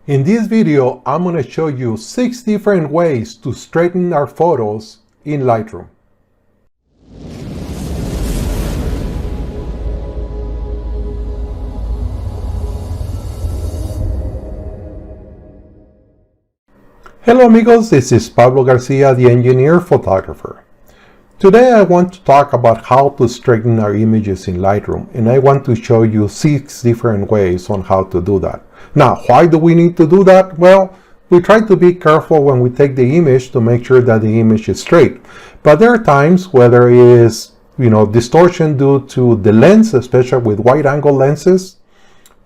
In this video, I'm going to show you 6 different ways to straighten our photos in Lightroom. Hello amigos, this is Pablo Garcia, the engineer photographer. Today I want to talk about how to straighten our images in Lightroom, and I want to show you 6 different ways on how to do that. Now, why do we need to do that? Well, we try to be careful when we take the image to make sure that the image is straight. But there are times where there is, distortion due to the lens, especially with wide angle lenses.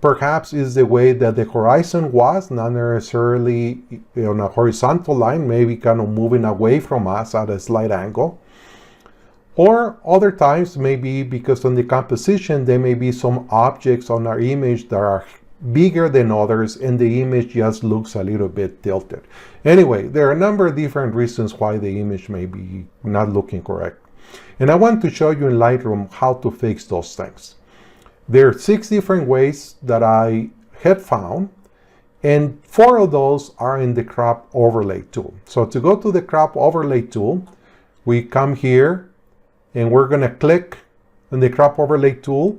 Perhaps is the way that the horizon was, not necessarily on a horizontal line, maybe kind of moving away from us at a slight angle. Or other times, maybe because on the composition, there may be some objects on our image that are bigger than others and the image just looks a little bit tilted. Anyway, there are a number of different reasons why the image may be not looking correct. And I want to show you in Lightroom how to fix those things. There are 6 different ways that I had found, and 4 of those are in the crop overlay tool. So to go to the crop overlay tool, we come here and we're going to click on the crop overlay tool,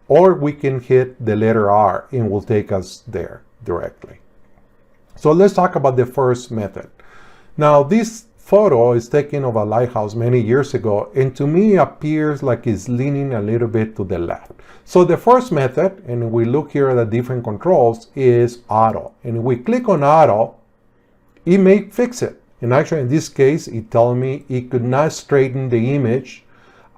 or we can hit the letter R and it will take us there directly. So let's talk about the first method. Now this photo is taken of a lighthouse many years ago, and to me appears like it's leaning a little bit to the left. So the first method, and we look here at the different controls, is auto. And if we click on auto, it may fix it. And actually in this case, it told me it could not straighten the image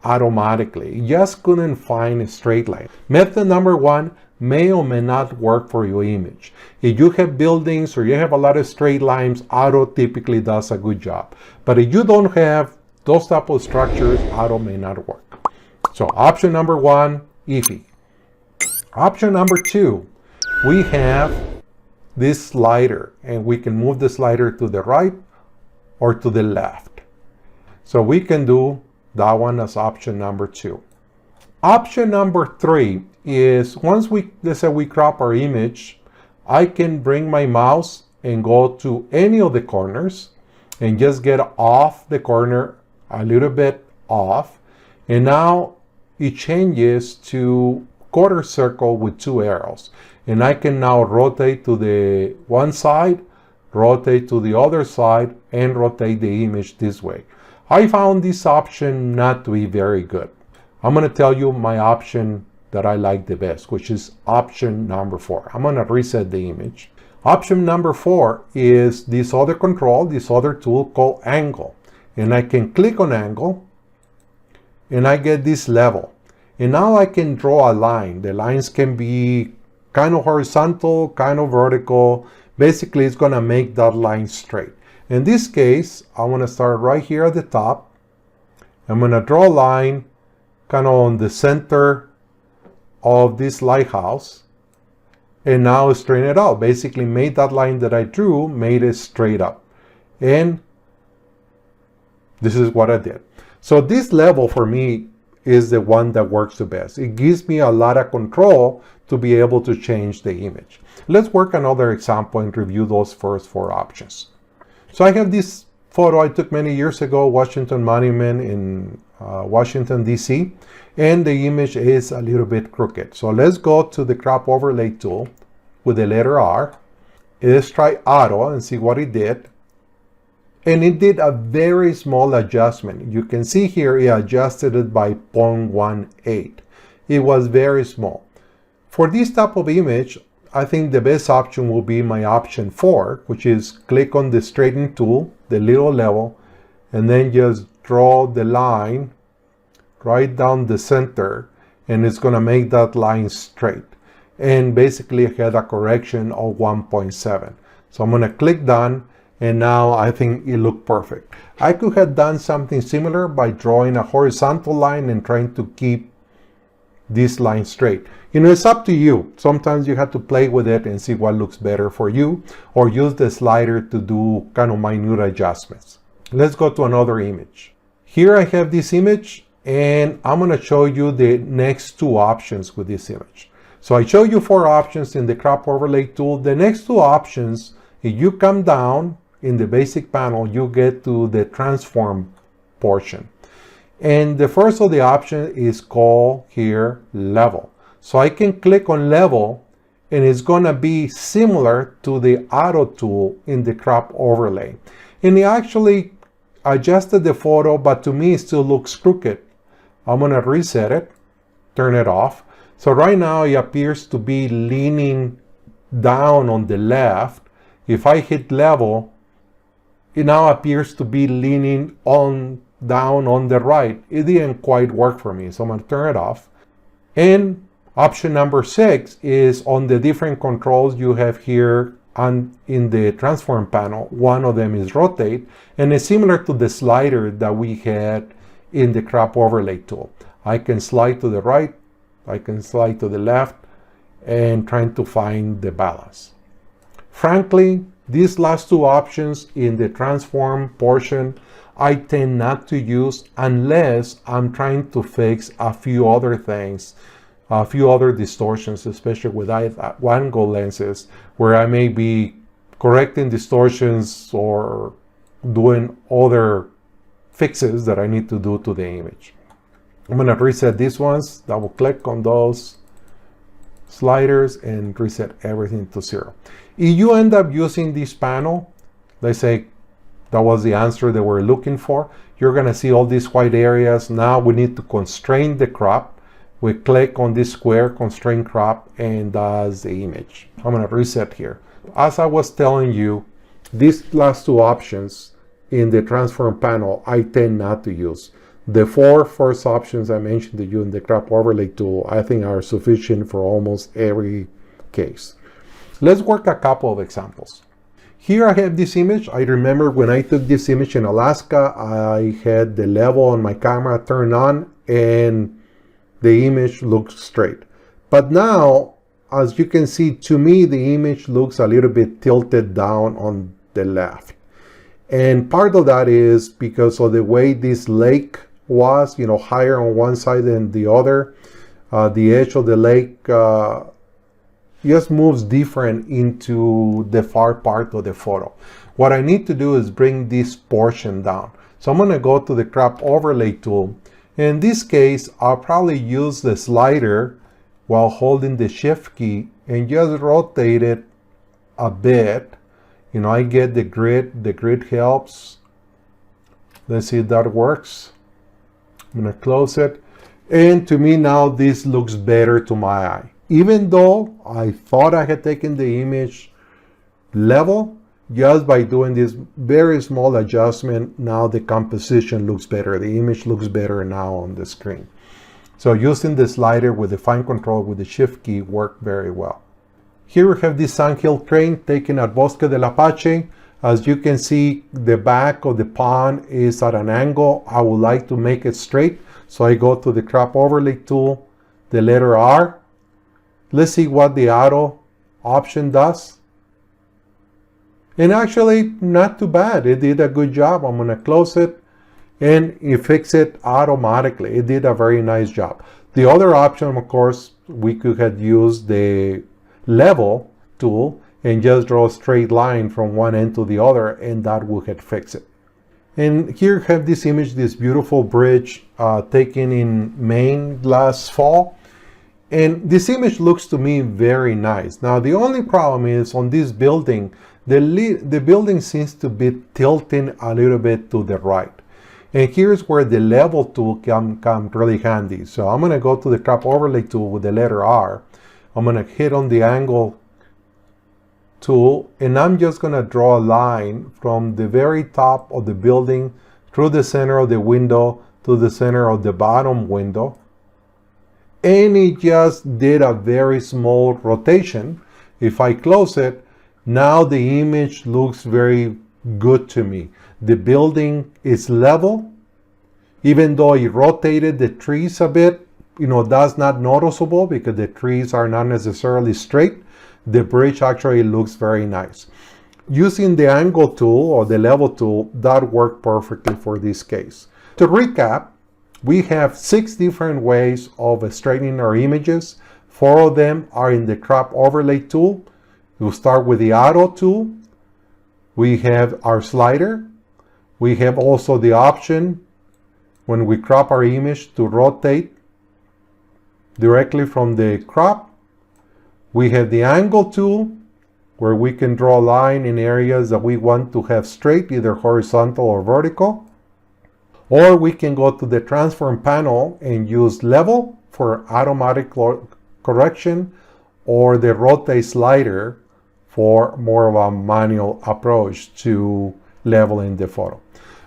automatically. It just couldn't find a straight line. Method number 1 may or may not work for your image. If you have buildings or you have a lot of straight lines, auto typically does a good job. But if you don't have those type of structures, auto may not work. So option number 1, iffy. Option number 2, we have this slider, and we can move the slider to the right or to the left. So we can do that one as option number 2. Option number 3 is let's say we crop our image, I can bring my mouse and go to any of the corners and just get off the corner a little bit off, and now it changes to quarter circle with 2 arrows, and I can now rotate to the one side, rotate to the other side, and rotate the image this way. I found this option not to be very good. I'm going to tell you my option that I like the best, which is option number 4. I'm going to reset the image. Option number 4 is this other control, this other tool called angle. And I can click on angle and I get this level. And now I can draw a line. The lines can be kind of horizontal, kind of vertical. Basically, it's going to make that line straight. In this case, I want to start right here at the top. I'm going to draw a line kind of on the center of this lighthouse, and now straighten it out. Basically made that line that I drew, made it straight up. And this is what I did. So this level for me is the one that works the best. It gives me a lot of control to be able to change the image. Let's work another example and review those first 4 options. So I have this photo I took many years ago, Washington Monument in Washington, D.C., and the image is a little bit crooked. So let's go to the crop overlay tool with the letter R. Let's try auto and see what it did. And it did a very small adjustment. You can see here it adjusted it by 0.18. It was very small. For this type of image, I think the best option will be my option 4, which is click on the straighten tool, the little level, and then just draw the line right down the center, and it's going to make that line straight. And basically I had a correction of 1.7. So I'm going to click done, and now I think it looked perfect. I could have done something similar by drawing a horizontal line and trying to keep this line straight. It's up to you. Sometimes you have to play with it and see what looks better for you, or use the slider to do kind of minute adjustments. Let's go to another image. Here I have this image, and I'm going to show you the next 2 options with this image. So I show you 4 options in the crop overlay tool. The next 2 options, if you come down in the basic panel, you get to the transform portion. And the first of the option is called here level. So I can click on level and it's gonna be similar to the auto tool in the crop overlay. And it actually adjusted the photo, but to me it still looks crooked. I'm gonna reset it, turn it off. So right now it appears to be leaning down on the left. If I hit level, it now appears to be leaning down on the right. It didn't quite work for me, so I'm gonna turn it off. And option number 6 is on the different controls you have here in the transform panel. One of them is rotate, and it's similar to the slider that we had in the crop overlay tool. I can slide to the right, I can slide to the left, and trying to find the balance. Frankly, these last 2 options in the transform portion, I tend not to use unless I'm trying to fix a few other things, a few other distortions, especially with wide-angle lenses, where I may be correcting distortions or doing other fixes that I need to do to the image. I'm going to reset these ones, double click on those sliders and reset everything to 0. If you end up using this panel, let's say that was the answer that we're looking for, you're going to see all these white areas. Now we need to constrain the crop. We click on this square, constrain crop, and that's the image. I'm going to reset here. As I was telling you, these last 2 options in the transform panel, I tend not to use. The 4 first options I mentioned to you in the crop overlay tool, I think are sufficient for almost every case. Let's work a couple of examples. Here I have this image. I remember when I took this image in Alaska, I had the level on my camera turned on and the image looks straight. But now, as you can see, to me, the image looks a little bit tilted down on the left. And part of that is because of the way this lake was, higher on one side than the other. The edge of the lake just moves different into the far part of the photo. What I need to do is bring this portion down. So I'm going to go to the crop overlay tool. In this case, I'll probably use the slider while holding the shift key and just rotate it a bit. I get the grid helps. Let's see if that works. I'm going to close it. And to me now, this looks better to my eye. Even though I thought I had taken the image level, just by doing this very small adjustment, now the composition looks better. The image looks better now on the screen. So using the slider with the fine control with the shift key worked very well. Here we have this sandhill crane taken at Bosque del Apache. As you can see, the back of the pond is at an angle. I would like to make it straight. So I go to the crop overlay tool, the letter R. Let's see what the auto option does. And actually, not too bad. It did a good job. I'm going to close it and it fixed it automatically. It did a very nice job. The other option, of course, we could have used the level tool and just draw a straight line from one end to the other, and that would have fixed it. And here have this image, this beautiful bridge taken in Maine last fall. And this image looks to me very nice. Now, the only problem is on this building, the building seems to be tilting a little bit to the right. And here's where the level tool can come really handy. So I'm going to go to the crop overlay tool with the letter R. I'm going to hit on the angle tool, and I'm just going to draw a line from the very top of the building through the center of the window to the center of the bottom window. And it just did a very small rotation. If I close it, now the image looks very good to me. The building is level. Even though it rotated the trees a bit, that's not noticeable because the trees are not necessarily straight. The bridge actually looks very nice. Using the angle tool or the level tool, that worked perfectly for this case. To recap, we have 6 different ways of straightening our images. 4 of them are in the crop overlay tool. We'll start with the auto tool. We have our slider. We have also the option when we crop our image to rotate directly from the crop. We have the angle tool where we can draw a line in areas that we want to have straight, either horizontal or vertical. Or we can go to the transform panel and use level for automatic correction, or the rotate slider for more of a manual approach to leveling the photo.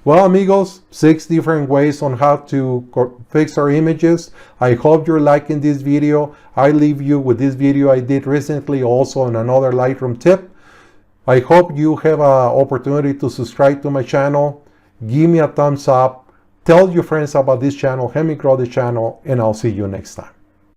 Well, amigos, 6 different ways on how to fix our images. I hope you're liking this video. I leave you with this video I did recently also on another Lightroom tip. I hope you have an opportunity to subscribe to my channel. Give me a thumbs up. Tell your friends about this channel. Help me grow the channel, and I'll see you next time.